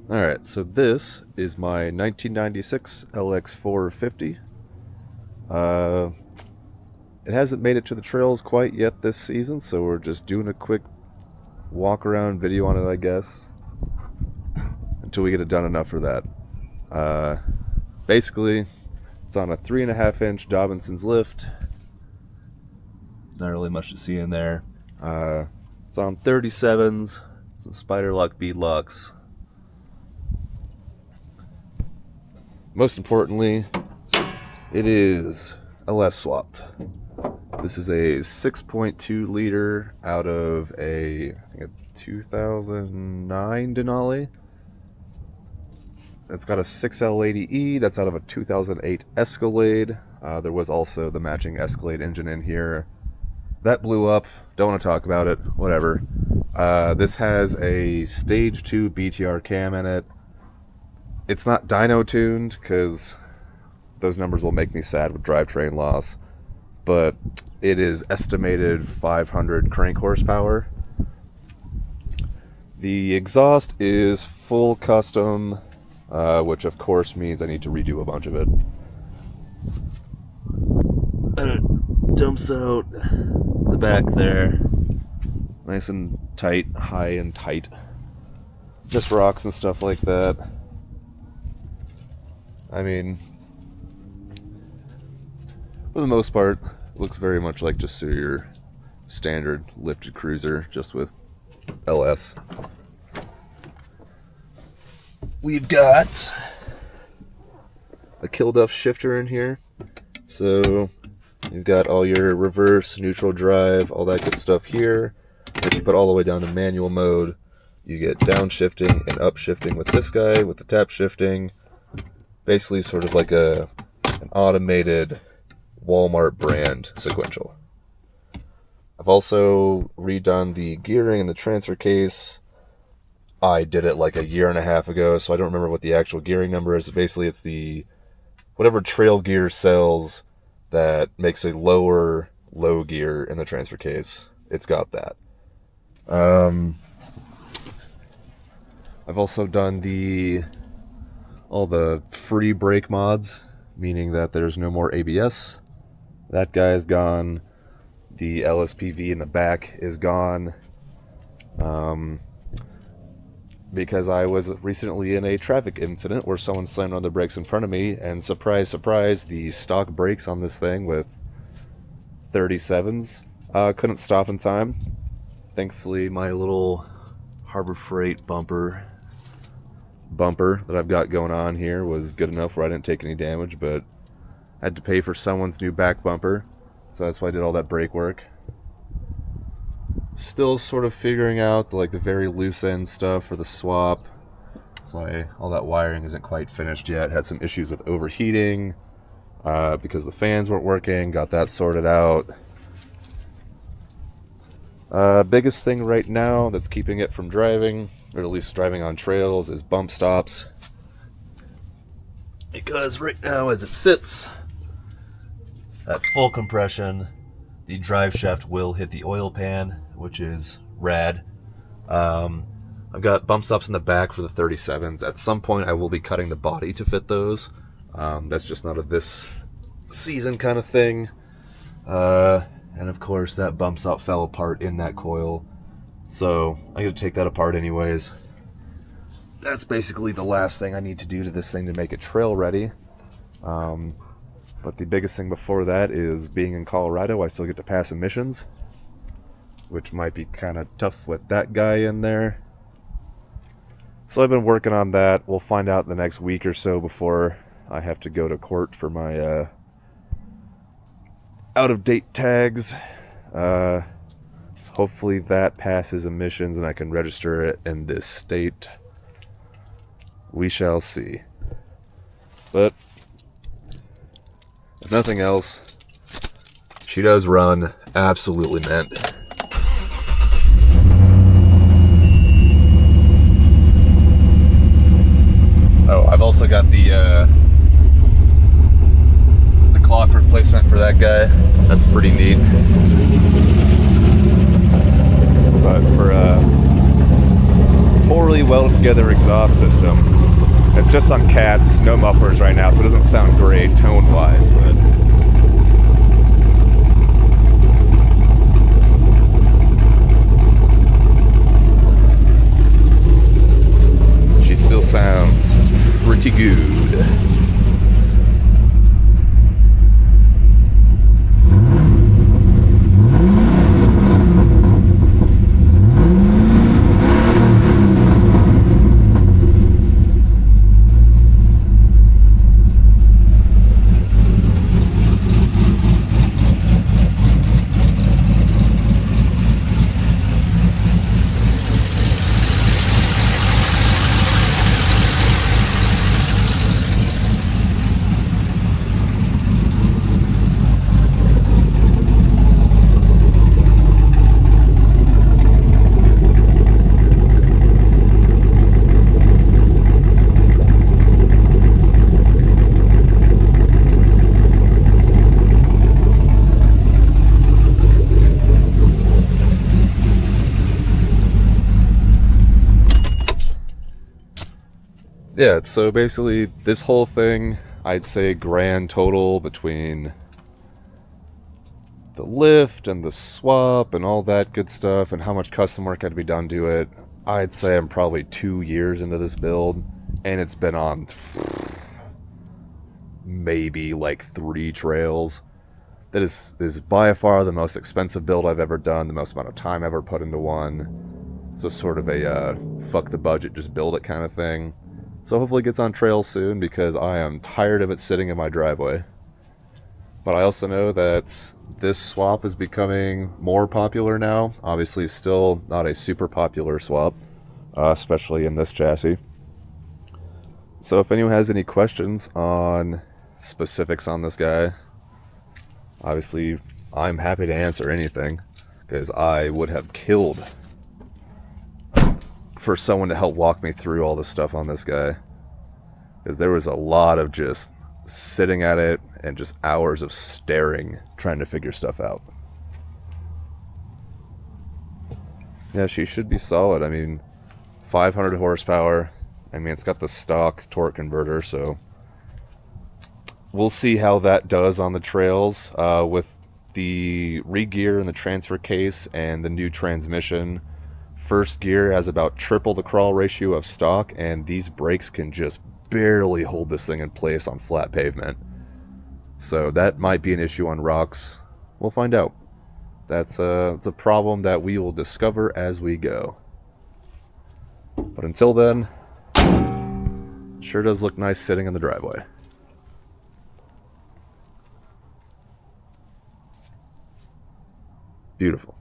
Alright, so this is my 1996 LX450. It hasn't made it to the trails quite yet this season, so we're just doing a quick walk around video on it, I guess, until we get it done enough for that. Basically, it's on a 3.5-inch Dobinson's lift. Not really much to see in there. It's on 37s, some Spider-Lock beadlocks. Most importantly, it is LS swapped. This is a 6.2 liter out of I think a 2009 Denali. It's got a 6L80E, that's out of a 2008 Escalade. There was also the matching Escalade engine in here. That blew up, don't want to talk about it, whatever. This has a Stage 2 BTR cam in it. It's not dyno tuned, because those numbers will make me sad with drivetrain loss, but it is estimated 500 crank horsepower. The exhaust is full custom, which of course means I need to redo a bunch of it. And it dumps out the back there, nice and tight, high and tight. Just rocks and stuff like that. I mean, for the most part, it looks very much like just your standard lifted cruiser, just with LS. We've got a Kill Duff shifter in here, so you've got all your reverse, neutral drive, all that good stuff here. If you put all the way down to manual mode, you get downshifting and upshifting with this guy, with the tap shifting. Basically sort of like an automated Walmart brand sequential. I've also redone the gearing and the transfer case. I did it like a year and a half ago, so I don't remember what the actual gearing number is. Basically, it's the whatever Trail Gear sells that makes a lower low gear in the transfer case. It's got that. I've also done all the free brake mods, meaning that there's no more ABS. That guy is gone. The LSPV in the back is gone. Because I was recently in a traffic incident where someone slammed on the brakes in front of me, and surprise, surprise, the stock brakes on this thing with 37s couldn't stop in time. Thankfully, my little Harbor Freight bumper that I've got going on here was good enough where I didn't take any damage, but I had to pay for someone's new back bumper, so that's why I did all that brake work. Still sort of figuring out the very loose end stuff for the swap. That's why all that wiring isn't quite finished yet. Had some issues with overheating because the fans weren't working. Got that sorted out. Biggest thing right now that's keeping it from driving, or at least driving on trails, is bump stops. Because right now as it sits at full compression, the drive shaft will hit the oil pan, which is rad. I've got bump stops in the back for the 37s. At some point I will be cutting the body to fit those. That's just not a this season kind of thing. And of course that bump stop fell apart in that coil, so I gotta take that apart anyways. That's basically the last thing I need to do to this thing to make it trail ready. But the biggest thing before that is being in Colorado, I still get to pass emissions, which might be kind of tough with that guy in there. So I've been working on that. We'll find out in the next week or so before I have to go to court for my out-of-date tags. So hopefully that passes emissions and I can register it in this state. We shall see. But if nothing else, she does run absolutely mint. Oh, I've also got the clock replacement for that guy. That's pretty neat. But for more poorly welded together exhaust system. It's just on cats, no mufflers right now, so it doesn't sound great tone-wise, but she still sounds pretty good. Yeah, so basically this whole thing, I'd say grand total between the lift and the swap and all that good stuff and how much custom work had to be done to it, I'd say I'm probably 2 years into this build, and it's been on maybe like 3 trails. That is by far the most expensive build I've ever done, the most amount of time ever put into one. So sort of a fuck the budget, just build it kind of thing. So hopefully it gets on trails soon, because I am tired of it sitting in my driveway. But I also know that this swap is becoming more popular now. Obviously still not a super popular swap, especially in this chassis. So if anyone has any questions on specifics on this guy, obviously I'm happy to answer anything, because I would have killed for someone to help walk me through all this stuff on this guy, because there was a lot of just sitting at it and just hours of staring trying to figure stuff out. Yeah, she should be solid. I mean, 500 horsepower. I mean, it's got the stock torque converter, so we'll see how that does on the trails. With the re-gear and the transfer case and the new transmission, first gear has about triple the crawl ratio of stock, and these brakes can just barely hold this thing in place on flat pavement. So that might be an issue on rocks. We'll find out. It's a problem that we will discover as we go. But until then, it sure does look nice sitting in the driveway. Beautiful.